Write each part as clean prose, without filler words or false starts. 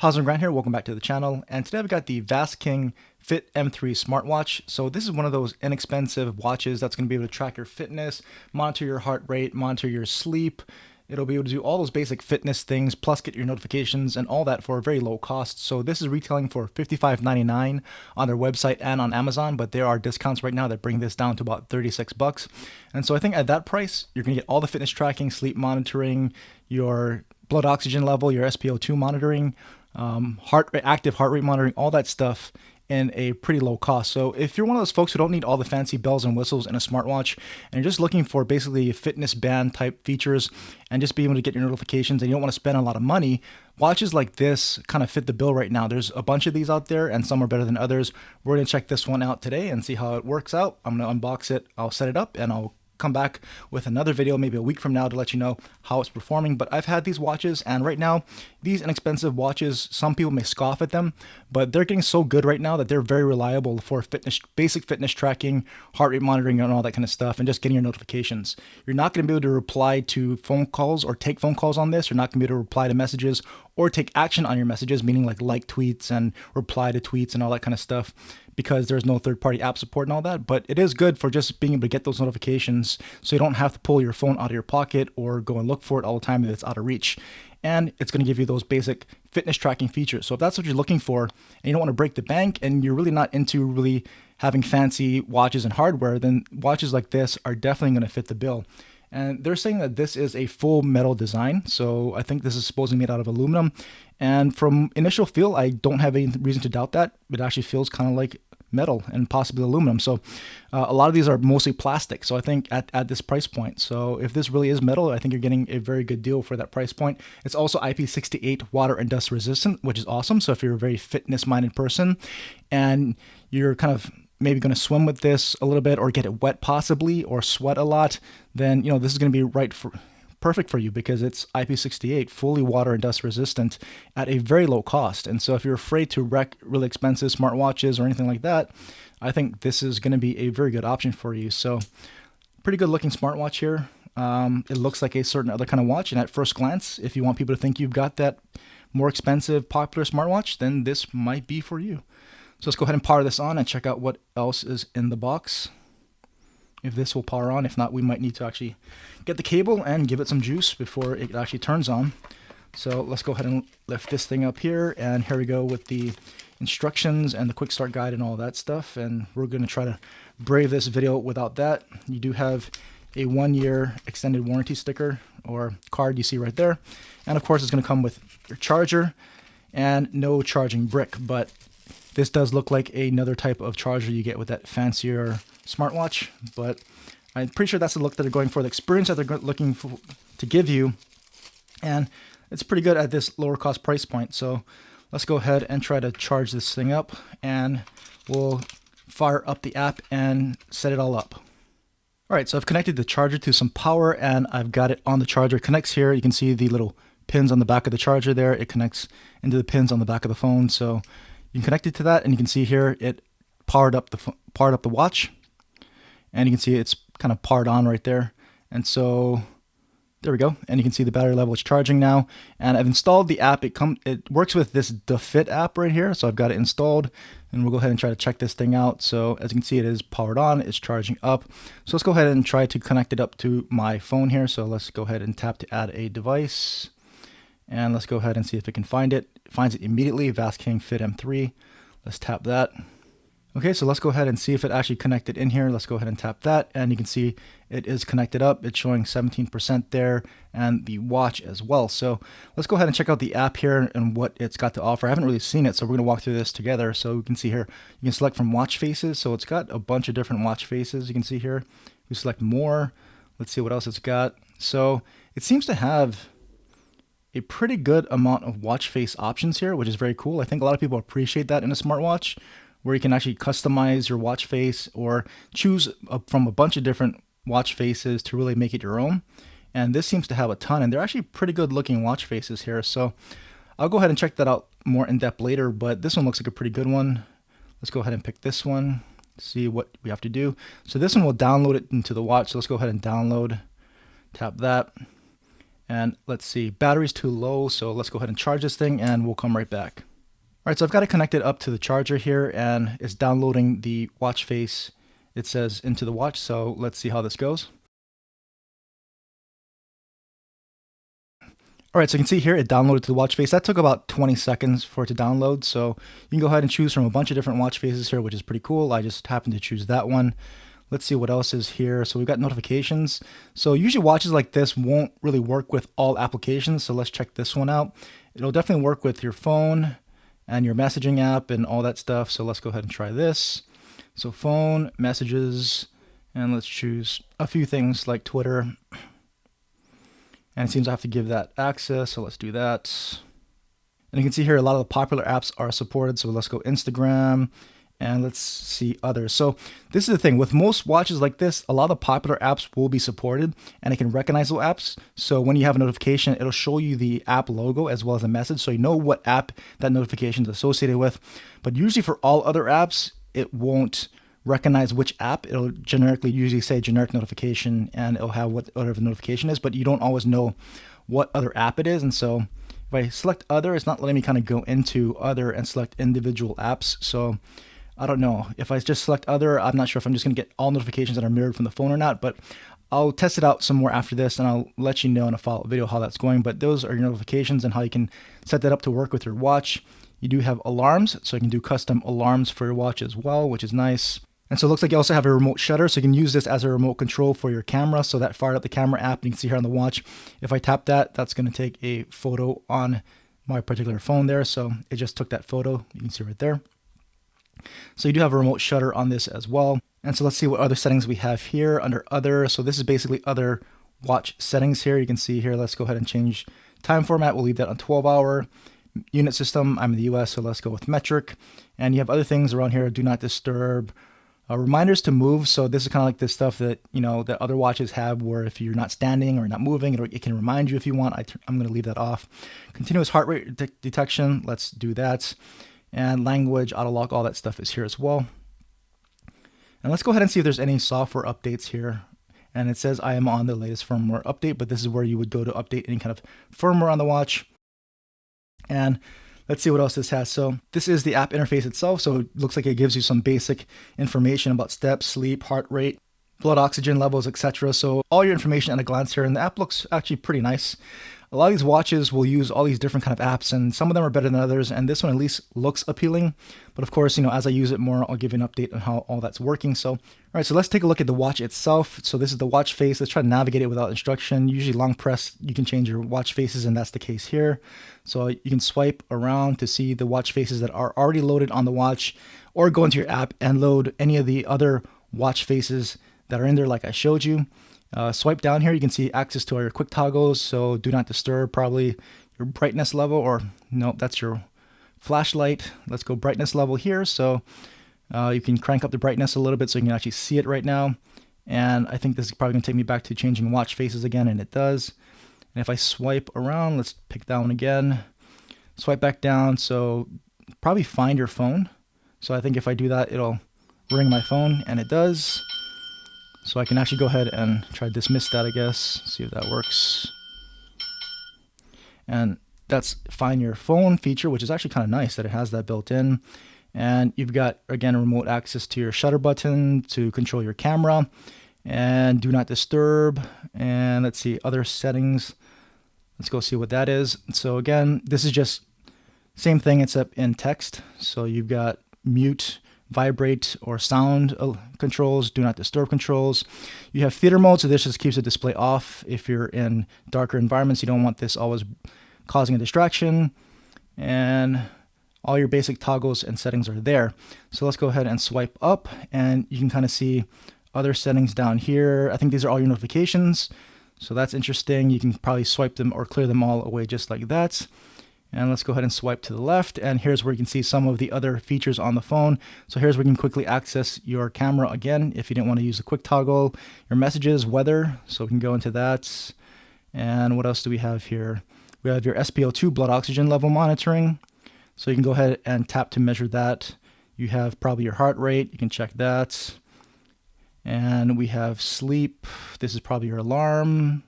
How's it, Grant here? Welcome back to the channel. And today I've got the Vastking Fit M3 smartwatch. So this is one of those inexpensive watches that's going to be able to track your fitness, monitor your heart rate, monitor your sleep. It'll be able to do all those basic fitness things, plus get your notifications and all that for a very low cost. So this is retailing for $55.99 on their website and on Amazon, but there are discounts right now that bring this down to about 36 bucks. And so I think at that price, you're going to get all the fitness tracking, sleep monitoring, your blood oxygen level, your SpO2 monitoring, active heart rate monitoring, all that stuff in a pretty low cost. So if you're one of those folks who don't need all the fancy bells and whistles in a smartwatch and you're just looking for basically fitness band type features and just being able to get your notifications and you don't want to spend a lot of money, watches like this kind of fit the bill right now. There's a bunch of these out there and some are better than others. We're going to check this one out today and see how it works out. I'm going to unbox it. I'll set it up and I'll come back with another video maybe a week from now to let you know how it's performing. But I've had these watches, and right now these inexpensive watches, some people may scoff at them, but they're getting so good right now that they're very reliable for fitness, basic fitness tracking, heart rate monitoring, and all that kind of stuff, and just getting your notifications. You're not going to be able to reply to phone calls or take phone calls on this. You're not going to be able to reply to messages or take action on your messages, meaning like tweets and reply to tweets and all that kind of stuff, because there's no third-party app support and all that. But it is good for just being able to get those notifications so you don't have to pull your phone out of your pocket or go and look for it all the time if it's out of reach. And it's going to give you those basic fitness tracking features. So if that's what you're looking for and you don't want to break the bank and you're really not into really having fancy watches and hardware, then watches like this are definitely going to fit the bill. And they're saying that this is a full metal design. So I think this is supposedly made out of aluminum. And from initial feel, I don't have any reason to doubt that. It actually feels kind of like metal and possibly aluminum. So a lot of these are mostly plastic. So I think at this price point, so if this really is metal, I think you're getting a very good deal for that price point. It's also IP68 water and dust resistant, which is awesome. So if you're a very fitness minded person and you're kind of maybe going to swim with this a little bit or get it wet possibly or sweat a lot, then this is going to be perfect for you because it's IP68, fully water and dust resistant at a very low cost. And so if you're afraid to wreck really expensive smartwatches or anything like that, I think this is going to be a very good option for you. So pretty good looking smartwatch here. It looks like a certain other kind of watch, and at first glance, if you want people to think you've got that more expensive popular smartwatch, then this might be for you. So let's go ahead and power this on and check out what else is in the box. If this will power on. If not, we might need to actually get the cable and give it some juice before it actually turns on. So let's go ahead and lift this thing up here, and here we go with the instructions and the quick start guide and all that stuff. And we're going to try to brave this video without that. You do have a 1-year extended warranty sticker or card you see right there. And of course it's going to come with your charger and no charging brick, but this does look like another type of charger you get with that fancier smartwatch, but I'm pretty sure that's the look that they're going for, the experience that they're looking for to give you, and it's pretty good at this lower cost price point. So let's go ahead and try to charge this thing up, and we'll fire up the app and set it all up. All right, so I've connected the charger to some power, and I've got it on the charger. It connects here. You can see the little pins on the back of the charger there. It connects into the pins on the back of the phone, so you can connect it to that, and you can see here it powered up the watch, and you can see it's kind of powered on right there. And so there we go, and you can see the battery level is charging now. And I've installed the app. It works with this Fit app right here, so I've got it installed, and we'll go ahead and try to check this thing out. So as you can see, it is powered on, it's charging up. So let's go ahead and try to connect it up to my phone here. So let's go ahead and tap to add a device, and let's go ahead and see if it can find it. It finds it immediately, Vastking Fit M3. Let's tap that. Okay, so let's go ahead and see if it actually connected in here. Let's go ahead and tap that, and you can see it is connected up. It's showing 17% there, and the watch as well. So let's go ahead and check out the app here and what it's got to offer. I haven't really seen it, so we're going to walk through this together. So we can see here, you can select from watch faces. So it's got a bunch of different watch faces. You can see here, we select more. Let's see what else it's got. So it seems to have a pretty good amount of watch face options here, which is very cool. I think a lot of people appreciate that in a smartwatch, where you can actually customize your watch face or choose from a bunch of different watch faces to really make it your own. And this seems to have a ton, and they're actually pretty good looking watch faces here. So I'll go ahead and check that out more in depth later, but this one looks like a pretty good one. Let's go ahead and pick this one, see what we have to do. So this one will download it into the watch. So let's go ahead and download, tap that. And let's see, battery's too low, so let's go ahead and charge this thing and we'll come right back. All right, so I've got it connected up to the charger here and it's downloading the watch face, it says, into the watch. So let's see how this goes. All right, so you can see here it downloaded to the watch face. That took about 20 seconds for it to download. So you can go ahead and choose from a bunch of different watch faces here, which is pretty cool. I just happened to choose that one. Let's see what else is here. So we've got notifications. So usually watches like this won't really work with all applications. So let's check this one out. It'll definitely work with your phone and your messaging app and all that stuff. So let's go ahead and try this. So phone, messages, and let's choose a few things like Twitter. And it seems I have to give that access. So let's do that. And you can see here a lot of the popular apps are supported. So let's go Instagram. And let's see others. So this is the thing with most watches like this, a lot of the popular apps will be supported and it can recognize those apps. So when you have a notification, it'll show you the app logo as well as a message. So you know what app that notification is associated with. But usually for all other apps, it won't recognize which app. It'll generically usually say generic notification and it'll have whatever the notification is, but you don't always know what other app it is. And so if I select other, it's not letting me kind of go into other and select individual apps. So I don't know. If I just select other, I'm not sure if I'm just going to get all notifications that are mirrored from the phone or not, but I'll test it out some more after this and I'll let you know in a follow-up video how that's going. But those are your notifications and how you can set that up to work with your watch. You do have alarms, so you can do custom alarms for your watch as well, which is nice. And so it looks like you also have a remote shutter, so you can use this as a remote control for your camera. So that fired up the camera app, you can see here on the watch. If I tap that, that's going to take a photo on my particular phone there. So it just took that photo. You can see right there. So you do have a remote shutter on this as well. And so let's see what other settings we have here under other. So this is basically other watch settings here. You can see here, let's go ahead and change time format. We'll leave that on 12-hour. Unit system, I'm in the US, so let's go with metric. And you have other things around here, do not disturb. Reminders to move. So this is kind of like this stuff that, you know, that other watches have where if you're not standing or not moving, it can remind you if you want. I'm going to leave that off. Continuous heart rate detection. Let's do that. And language, auto lock, all that stuff is here as well. And let's go ahead and see if there's any software updates here. And it says I am on the latest firmware update, but this is where you would go to update any kind of firmware on the watch. And let's see what else this has. So this is the app interface itself. So it looks like it gives you some basic information about steps, sleep, heart rate, blood oxygen levels, etc. So all your information at a glance here. And the app looks actually pretty nice. A lot of these watches will use all these different kind of apps, and some of them are better than others. And this one at least looks appealing. But of course, you know, as I use it more, I'll give you an update on how all that's working. So, all right, so let's take a look at the watch itself. So this is the watch face. Let's try to navigate it without instruction. Usually long press, you can change your watch faces, and that's the case here. So you can swipe around to see the watch faces that are already loaded on the watch, or go into your app and load any of the other watch faces that are in there like I showed you. Swipe down here, you can see access to all your quick toggles. So do not disturb, probably your brightness level, or no, that's your flashlight. Let's go brightness level here. So you can crank up the brightness a little bit so you can actually see it right now. And I think this is probably going to take me back to changing watch faces again, and it does. And if I swipe around, let's pick that one again. Swipe back down, so probably find your phone. So I think if I do that, it'll ring my phone, and it does. So I can actually go ahead and try to dismiss that, I guess, see if that works. And that's find your phone feature, which is actually kind of nice that it has that built in. And you've got, again, remote access to your shutter button to control your camera, and do not disturb. And let's see, other settings. Let's go see what that is. So again, this is just same thing except in text. So you've got mute, vibrate, or sound controls, do not disturb controls. You have theater mode, so this just keeps the display off. If you're in darker environments, you don't want this always causing a distraction. And all your basic toggles and settings are there. So let's go ahead and swipe up, and you can kind of see other settings down here. I think these are all your notifications. So that's interesting. You can probably swipe them or clear them all away just like that. And let's go ahead and swipe to the left. And here's where you can see some of the other features on the phone. So here's where you can quickly access your camera again if you didn't want to use a quick toggle. Your messages, weather, so we can go into that. And what else do we have here? We have your SpO2 blood oxygen level monitoring. So you can go ahead and tap to measure that. You have probably your heart rate. You can check that. And we have sleep. This is probably your alarm.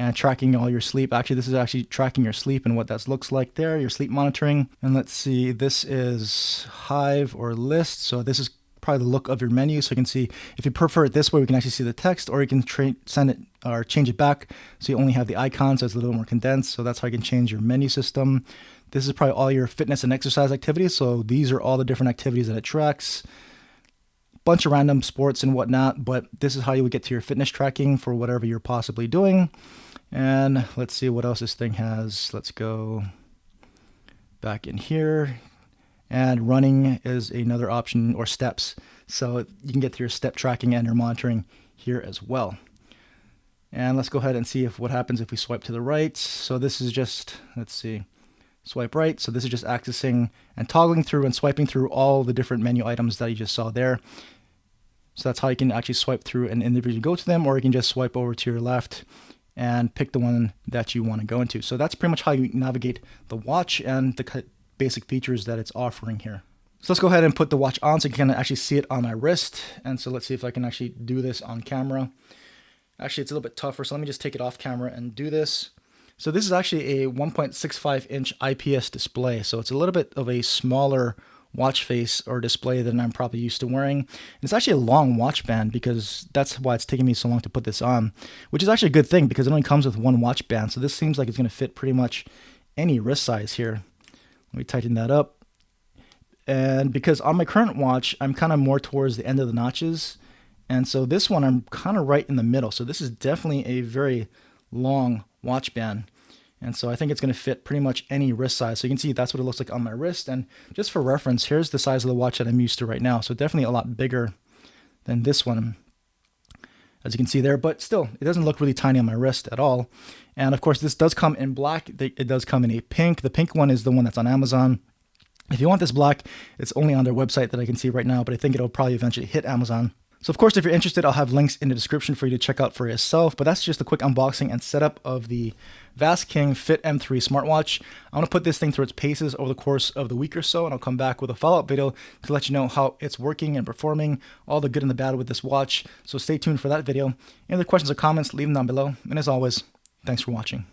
and tracking all your sleep. Actually, this is actually tracking your sleep and what that looks like there, your sleep monitoring. And let's see, this is Hive or List. So this is probably the look of your menu. So you can see, if you prefer it this way, we can actually see the text, or you can send it or change it back so you only have the icon, so it's a little more condensed. So that's how you can change your menu system. This is probably all your fitness and exercise activities. So these are all the different activities that it tracks. Bunch of random sports and whatnot, but this is how you would get to your fitness tracking for whatever you're possibly doing. And let's see what else this thing has. Let's go back in here. And running is another option, or steps. So you can get to your step tracking and your monitoring here as well. And let's go ahead and see what happens if we swipe to the right. So this is just, let's see, swipe right. So this is just accessing and toggling through and swiping through all the different menu items that you just saw there. So that's how you can actually swipe through and individually go to them, or you can just swipe over to your left and pick the one that you want to go into. So that's pretty much how you navigate the watch and the basic features that it's offering here. So let's go ahead and put the watch on so you can actually see it on my wrist. And so let's see if I can actually do this on camera. Actually, it's a little bit tougher, so let me just take it off camera and do this. So this is actually a 1.65 inch IPS display. So it's a little bit of a smaller watch face or display than I'm probably used to wearing. And it's actually a long watch band, because that's why it's taking me so long to put this on, which is actually a good thing because it only comes with one watch band. So this seems like it's going to fit pretty much any wrist size here. Let me tighten that up. And because on my current watch, I'm kind of more towards the end of the notches. And so this one, I'm kind of right in the middle. So this is definitely a very long watch band. And so I think it's going to fit pretty much any wrist size. So you can see that's what it looks like on my wrist. And just for reference, here's the size of the watch that I'm used to right now. So definitely a lot bigger than this one, as you can see there. But still, it doesn't look really tiny on my wrist at all. And of course, this does come in black. It does come in a pink. The pink one is the one that's on Amazon. If you want this black, it's only on their website that I can see right now, but I think it'll probably eventually hit Amazon. So of course, if you're interested, I'll have links in the description for you to check out for yourself. But that's just a quick unboxing and setup of the Vastking Fit M3 smartwatch. I'm going to put this thing through its paces over the course of the week or so, and I'll come back with a follow-up video to let you know how it's working and performing, all the good and the bad with this watch. So stay tuned for that video. Any other questions or comments, leave them down below. And as always, thanks for watching.